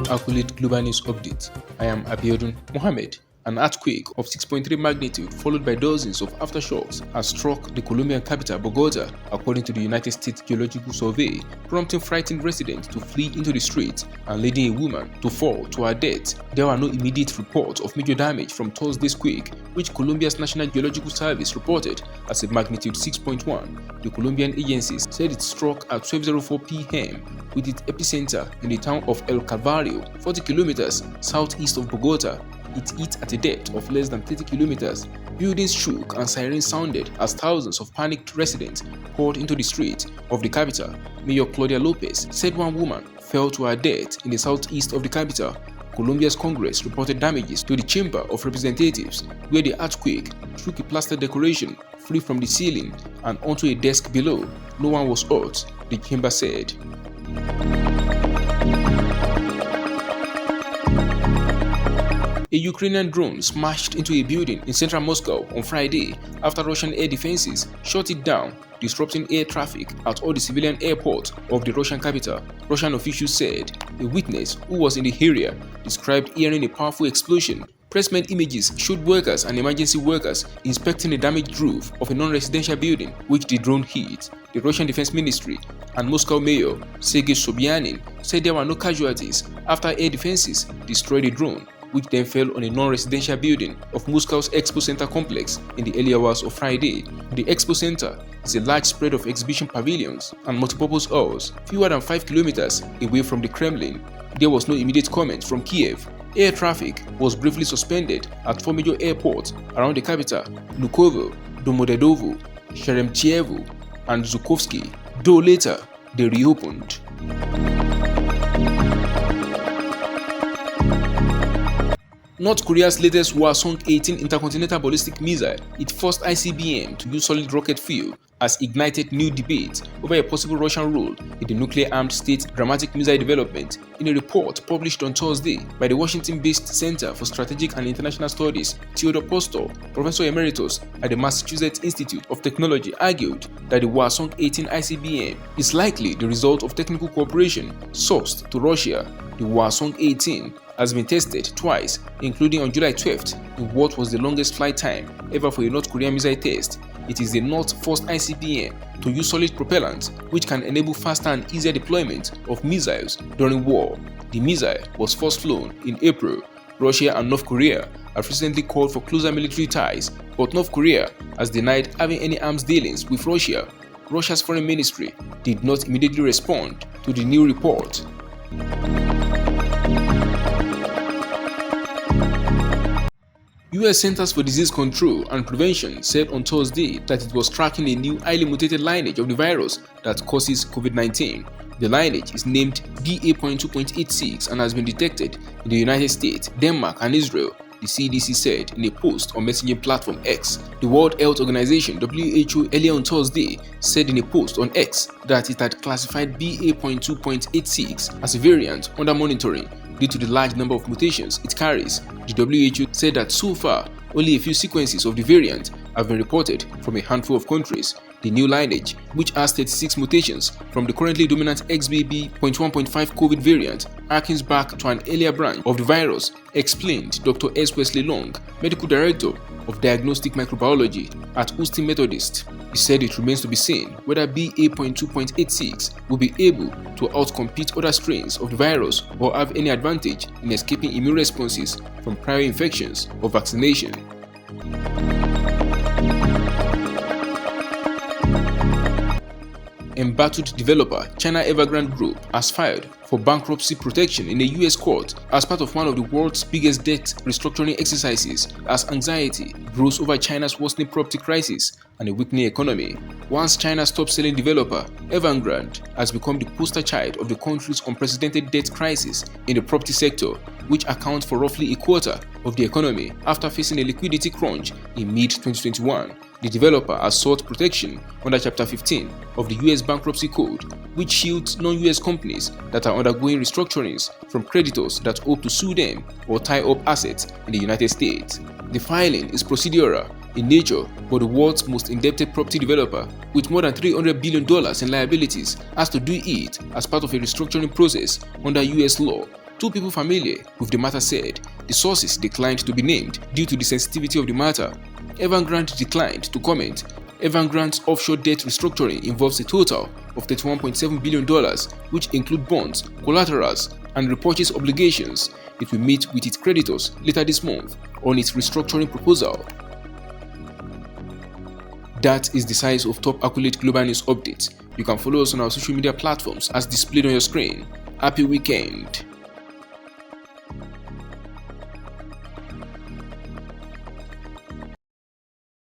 Accurate Global News Update. I am Abiodun Mohammed. An earthquake of 6.3 magnitude followed by dozens of aftershocks has struck the Colombian capital Bogota, according to the United States Geological Survey, prompting frightened residents to flee into the streets and leading a woman to fall to her death. There were no immediate reports of major damage from Thursday's quake, which Colombia's National Geological Service reported as a magnitude 6.1. The Colombian agencies said it struck at 12:04 p.m. with its epicenter in the town of El Calvario, 40 kilometers southeast of Bogota. It hit at a depth of less than 30 kilometers. Buildings shook and sirens sounded as thousands of panicked residents poured into the streets of the capital. Mayor Claudia Lopez said one woman fell to her death in the southeast of the capital. Colombia's Congress reported damages to the Chamber of Representatives, where the earthquake shook a plaster decoration free from the ceiling and onto a desk below. No one was hurt, the chamber said. A Ukrainian drone smashed into a building in central Moscow on Friday after Russian air defenses shot it down, disrupting air traffic at all the civilian airports of the Russian capital. Russian officials said a witness who was in the area described hearing a powerful explosion. Press-made images showed workers and emergency workers inspecting the damaged roof of a non-residential building which the drone hit. The Russian Defense Ministry and Moscow Mayor Sergei Sobyanin said there were no casualties after air defenses destroyed the drone, which then fell on a non-residential building of Moscow's Expo Center complex in the early hours of Friday. The Expo Center is a large spread of exhibition pavilions and multipurpose halls, fewer than 5 kilometers away from the Kremlin. There was no immediate comment from Kiev. Air traffic was briefly suspended at 4 major airports around the capital: Nukovo, Domodedovo, Sheremetyevo, and Zhukovsky, though later they reopened. North Korea's latest Hwasong-18 intercontinental ballistic missile, its first ICBM to use solid rocket fuel, has ignited new debate over a possible Russian role in the nuclear-armed state's dramatic missile development. In a report published on Thursday by the Washington-based Center for Strategic and International Studies, Theodore Postor, Professor Emeritus at the Massachusetts Institute of Technology, argued that the Hwasong-18 ICBM is likely the result of technical cooperation sourced to Russia. The Hwasong-18 has been tested twice, including on July 12th, in what was the longest flight time ever for a North Korean missile test. It is the North's first ICBM to use solid propellant, which can enable faster and easier deployment of missiles during war. The missile was first flown in April. Russia and North Korea have recently called for closer military ties, but North Korea has denied having any arms dealings with Russia. Russia's foreign ministry did not immediately respond to the new report. U.S. Centers for Disease Control and Prevention said on Thursday that it was tracking a new highly mutated lineage of the virus that causes COVID-19. The lineage is named BA.2.86 and has been detected in the United States, Denmark, and Israel, the CDC said in a post on messaging platform X. The World Health Organization (WHO) earlier on Thursday said in a post on X that it had classified BA.2.86 as a variant under monitoring due to the large number of mutations it carries. The WHO said that so far, only a few sequences of the variant have been reported from a handful of countries. The new lineage, which has 36 mutations from the currently dominant XBB.1.5 COVID variant, harkens back to an earlier branch of the virus, explained Dr. S. Wesley Long, Medical Director of Diagnostic Microbiology at Houston Methodist. He said it remains to be seen whether BA.2.86 will be able to outcompete other strains of the virus or have any advantage in escaping immune responses from prior infections or vaccination. Embattled developer China Evergrande Group has filed for bankruptcy protection in a U.S. court as part of one of the world's biggest debt restructuring exercises as anxiety grows over China's worsening property crisis and a weakening economy. Once China's top-selling developer, Evergrande has become the poster child of the country's unprecedented debt crisis in the property sector, which accounts for roughly a quarter of the economy after facing a liquidity crunch in mid-2021. The developer has sought protection under Chapter 15 of the U.S. Bankruptcy Code, which shields non-U.S. companies that are undergoing restructurings from creditors that hope to sue them or tie up assets in the United States. The filing is procedural in nature, but the world's most indebted property developer, with more than $300 billion in liabilities, has to do it as part of a restructuring process under U.S. law. Two people familiar with the matter said the sources declined to be named due to the sensitivity of the matter. Evergrande declined to comment. Evergrande's offshore debt restructuring involves a total of $31.7 billion, which include bonds, collaterals, and repurchase obligations. It will meet with its creditors later this month on its restructuring proposal. That is the size of top accolade global news updates. You can follow us on our social media platforms as displayed on your screen. Happy weekend!